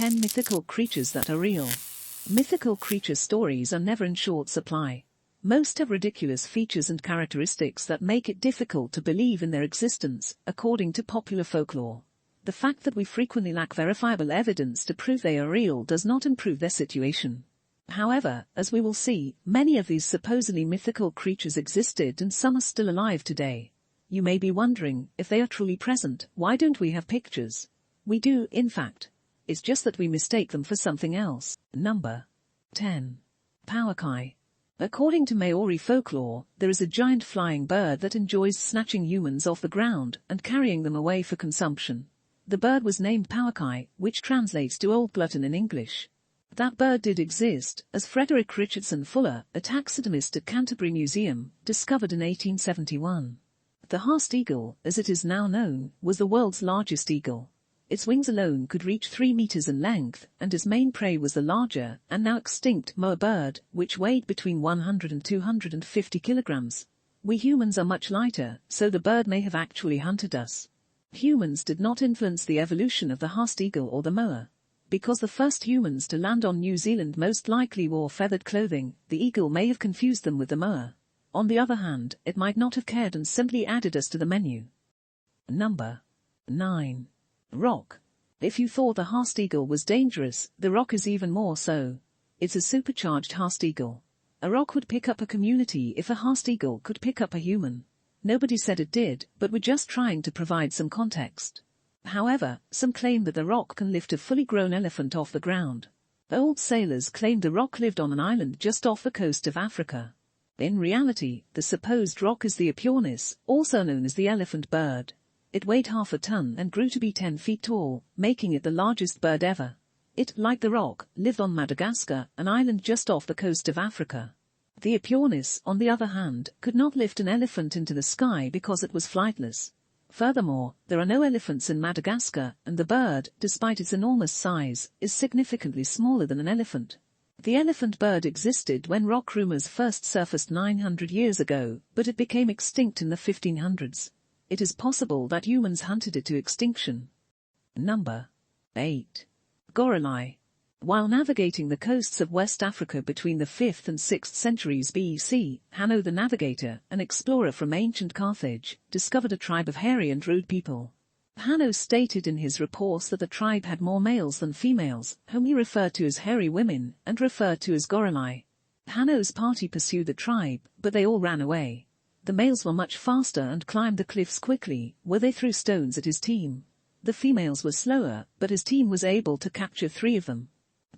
10 mythical creatures that are real. Mythical creature stories are never in short supply. Most have ridiculous features and characteristics that make it difficult to believe in their existence, according to popular folklore. The fact that we frequently lack verifiable evidence to prove they are real does not improve their situation. However, as we will see, many of these supposedly mythical creatures existed and some are still alive today. You may be wondering, if they are truly present, why don't we have pictures? We do, in fact. It's just that we mistake them for something else. Number 10. Paukai. According to Maori folklore, there is a giant flying bird that enjoys snatching humans off the ground and carrying them away for consumption. The bird was named Paukai, which translates to old glutton in English. That bird did exist, as Frederick Richardson Fuller, a taxidermist at Canterbury Museum, discovered in 1871. The Haast eagle, as it is now known, was the world's largest eagle. Its wings alone could reach 3 meters in length, and its main prey was the larger, and now extinct, moa bird, which weighed between 100 and 250 kilograms. We humans are much lighter, so the bird may have actually hunted us. Humans did not influence the evolution of the Haast eagle or the moa. Because the first humans to land on New Zealand most likely wore feathered clothing, the eagle may have confused them with the moa. On the other hand, it might not have cared and simply added us to the menu. Number 9. Roc. If you thought the Haast eagle was dangerous, the roc is even more so. It's a supercharged Haast eagle. A roc would pick up a community if a Haast eagle could pick up a human. Nobody said it did, but we're just trying to provide some context. However, some claim that the roc can lift a fully grown elephant off the ground. Old sailors claimed the roc lived on an island just off the coast of Africa. In reality, the supposed roc is the Aepyornis, also known as the elephant bird. It weighed half a ton and grew to be 10 feet tall, making it the largest bird ever. It, like the roc, lived on Madagascar, an island just off the coast of Africa. The Aepyornis, on the other hand, could not lift an elephant into the sky because it was flightless. Furthermore, there are no elephants in Madagascar, and the bird, despite its enormous size, is significantly smaller than an elephant. The elephant bird existed when roc rumors first surfaced 900 years ago, but it became extinct in the 1500s. It is possible that humans hunted it to extinction. Number 8. Gorillai. While navigating the coasts of West Africa between the 5th and 6th centuries BC, Hanno the Navigator, an explorer from ancient Carthage, discovered a tribe of hairy and rude people. Hanno stated in his reports that the tribe had more males than females, whom he referred to as hairy women, and referred to as Gorillai. Hanno's party pursued the tribe, but they all ran away. The males were much faster and climbed the cliffs quickly, where they threw stones at his team. The females were slower, but his team was able to capture 3 of them.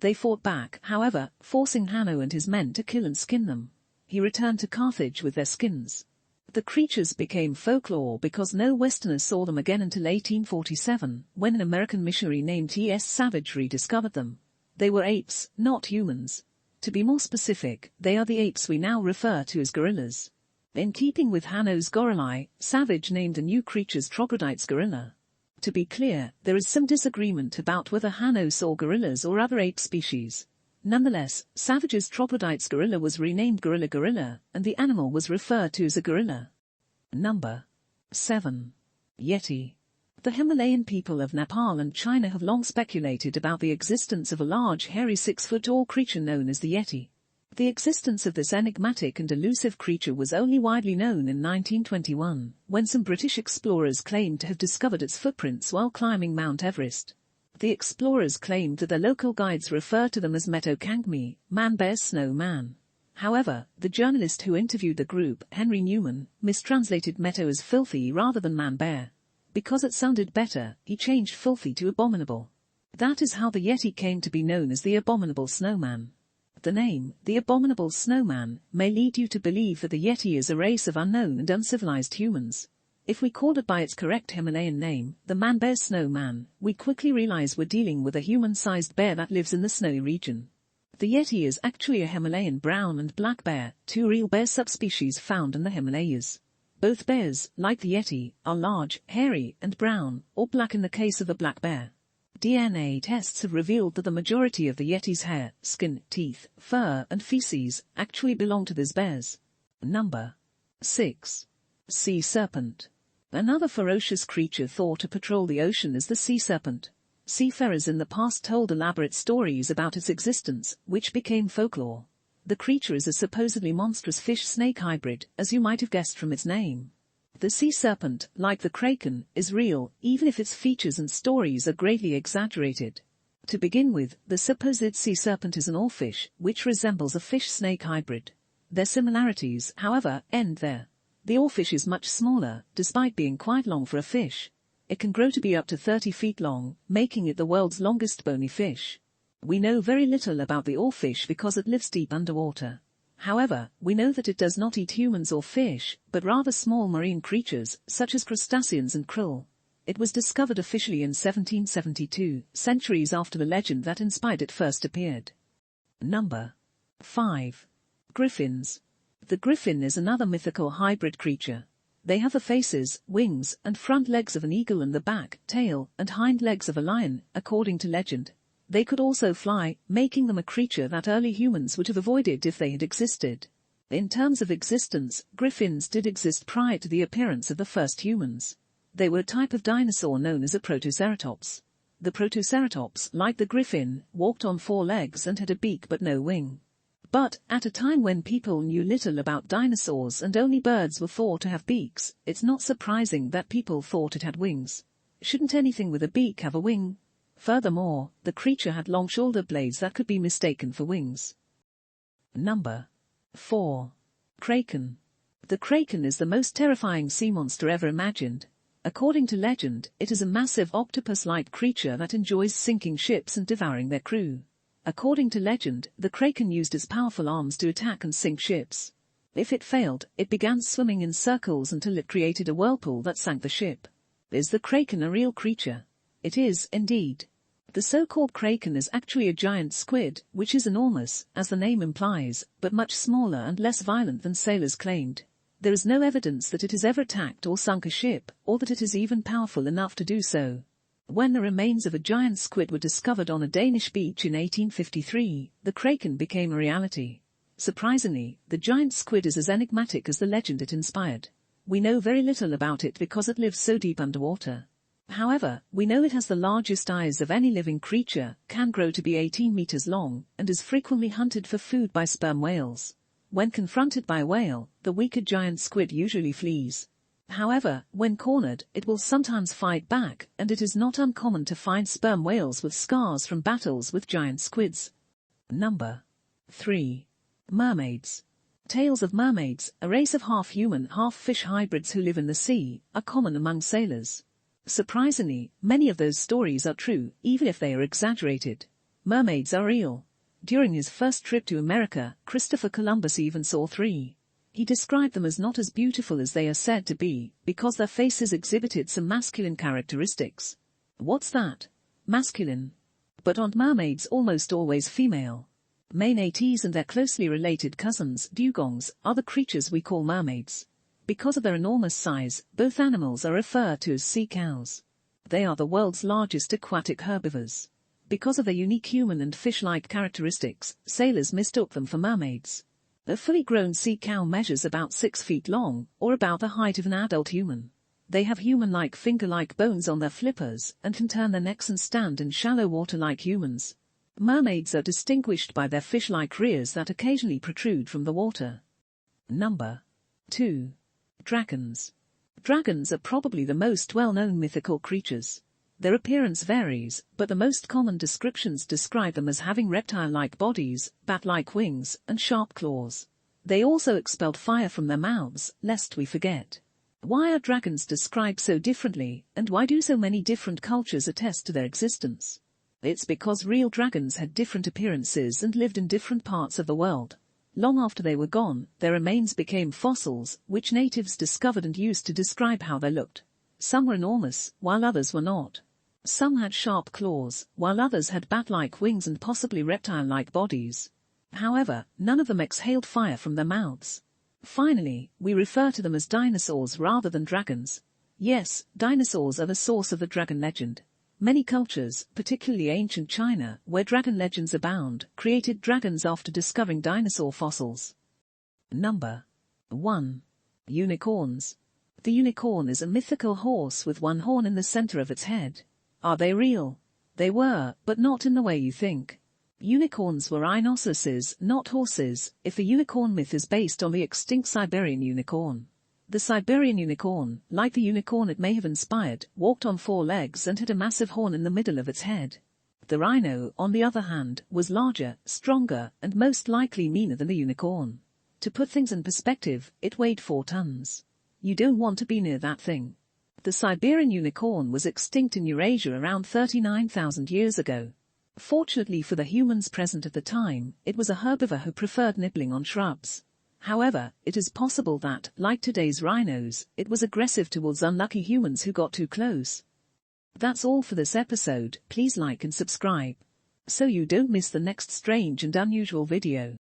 They fought back, however, forcing Hanno and his men to kill and skin them. He returned to Carthage with their skins. The creatures became folklore because no Westerners saw them again until 1847, when an American missionary named T.S. Savage rediscovered them. They were apes, not humans. To be more specific, they are the apes we now refer to as gorillas. In keeping with Hanno's Gorillai, Savage named the new creatures troglodytes gorilla. To be clear, there is some disagreement about whether Hanno saw gorillas or other ape species. Nonetheless, Savage's troglodytes gorilla was renamed gorilla, and the animal was referred to as a gorilla. Number 7. Yeti. The Himalayan people of Nepal and China have long speculated about the existence of a large, hairy 6-foot-tall creature known as the Yeti. The existence of this enigmatic and elusive creature was only widely known in 1921, when some British explorers claimed to have discovered its footprints while climbing Mount Everest. The explorers claimed that their local guides referred to them as Meto Kangmi, man-bear snow man. However, the journalist who interviewed the group, Henry Newman, mistranslated Meto as filthy rather than man-bear. Because it sounded better, he changed filthy to abominable. That is how the Yeti came to be known as the abominable snowman. The name, the abominable snowman, may lead you to believe that the Yeti is a race of unknown and uncivilized humans. If we called it by its correct Himalayan name, the man-bear snowman, we quickly realize we're dealing with a human-sized bear that lives in the snowy region. The Yeti is actually a Himalayan brown and black bear, 2 real bear subspecies found in the Himalayas. Both bears, like the Yeti, are large, hairy, and brown, or black in the case of the black bear. DNA tests have revealed that the majority of the Yeti's hair, skin, teeth, fur, and feces actually belong to these bears. Number 6. Sea serpent. Another ferocious creature thought to patrol the ocean is the sea serpent. Seafarers in the past told elaborate stories about its existence, which became folklore. The creature is a supposedly monstrous fish-snake hybrid, as you might have guessed from its name. The sea serpent, like the Kraken, is real, even if its features and stories are greatly exaggerated. To begin with, the supposed sea serpent is an oarfish, which resembles a fish-snake hybrid. Their similarities, however, end there. The oarfish is much smaller, despite being quite long for a fish. It can grow to be up to 30 feet long, making it the world's longest bony fish. We know very little about the oarfish because it lives deep underwater. However, we know that it does not eat humans or fish, but rather small marine creatures, such as crustaceans and krill. It was discovered officially in 1772, centuries after the legend that inspired it first appeared. Number 5. Griffins. The griffin is another mythical hybrid creature. They have the faces, wings, and front legs of an eagle and the back, tail, and hind legs of a lion, according to legend. They could also fly, making them a creature that early humans would have avoided if they had existed. In terms of existence, griffins did exist prior to the appearance of the first humans. They were a type of dinosaur known as a protoceratops. The protoceratops, like the griffin, walked on 4 legs and had a beak but no wing. But, at a time when people knew little about dinosaurs and only birds were thought to have beaks, it's not surprising that people thought it had wings. Shouldn't anything with a beak have a wing? Furthermore, the creature had long shoulder blades that could be mistaken for wings. Number 4. Kraken. The kraken is the most terrifying sea monster ever imagined. According to legend, it is a massive octopus-like creature that enjoys sinking ships and devouring their crew. According to legend, the kraken used its powerful arms to attack and sink ships. If it failed, it began swimming in circles until it created a whirlpool that sank the ship. Is the kraken a real creature? It is, indeed. The so-called kraken is actually a giant squid, which is enormous, as the name implies, but much smaller and less violent than sailors claimed. There is no evidence that it has ever attacked or sunk a ship, or that it is even powerful enough to do so. When the remains of a giant squid were discovered on a Danish beach in 1853, the kraken became a reality. Surprisingly, the giant squid is as enigmatic as the legend it inspired. We know very little about it because it lives so deep underwater. However, we know it has the largest eyes of any living creature, can grow to be 18 meters long, and is frequently hunted for food by sperm whales. When confronted by a whale, the weaker giant squid usually flees. However, when cornered, it will sometimes fight back, and it is not uncommon to find sperm whales with scars from battles with giant squids. Number 3. Mermaids. Tales of mermaids, a race of half-human, half-fish hybrids who live in the sea, are common among sailors. Surprisingly, many of those stories are true, even if they are exaggerated. Mermaids are real. During his first trip to America, Christopher Columbus even saw 3. He described them as not as beautiful as they are said to be, because their faces exhibited some masculine characteristics. What's that? Masculine. But aren't mermaids almost always female? Manatees and their closely related cousins, dugongs, are the creatures we call mermaids. Because of their enormous size, both animals are referred to as sea cows. They are the world's largest aquatic herbivores. Because of their unique human and fish-like characteristics, sailors mistook them for mermaids. A fully grown sea cow measures about 6 feet long, or about the height of an adult human. They have human-like finger-like bones on their flippers, and can turn their necks and stand in shallow water like humans. Mermaids are distinguished by their fish-like rears that occasionally protrude from the water. Number 2. Dragons. Dragons are probably the most well-known mythical creatures. Their appearance varies, but the most common descriptions describe them as having reptile-like bodies, bat-like wings, and sharp claws. They also expelled fire from their mouths, lest we forget. Why are dragons described so differently, and why do so many different cultures attest to their existence? It's because real dragons had different appearances and lived in different parts of the world. Long after they were gone, their remains became fossils, which natives discovered and used to describe how they looked. Some were enormous, while others were not. Some had sharp claws, while others had bat-like wings and possibly reptile-like bodies. However, none of them exhaled fire from their mouths. Finally, we refer to them as dinosaurs rather than dragons. Yes, dinosaurs are the source of the dragon legend. Many cultures, particularly ancient China, where dragon legends abound, created dragons after discovering dinosaur fossils. Number 1. Unicorns. The unicorn is a mythical horse with one horn in the center of its head. Are they real? They were, but not in the way you think. Unicorns were rhinoceroses, not horses, if the unicorn myth is based on the extinct Siberian unicorn. The Siberian unicorn, like the unicorn it may have inspired, walked on 4 legs and had a massive horn in the middle of its head. The rhino, on the other hand, was larger, stronger, and most likely meaner than the unicorn. To put things in perspective, it weighed 4 tons. You don't want to be near that thing. The Siberian unicorn was extinct in Eurasia around 39,000 years ago. Fortunately for the humans present at the time, it was a herbivore who preferred nibbling on shrubs. However, it is possible that, like today's rhinos, it was aggressive towards unlucky humans who got too close. That's all for this episode. Please like and subscribe, so you don't miss the next strange and unusual video.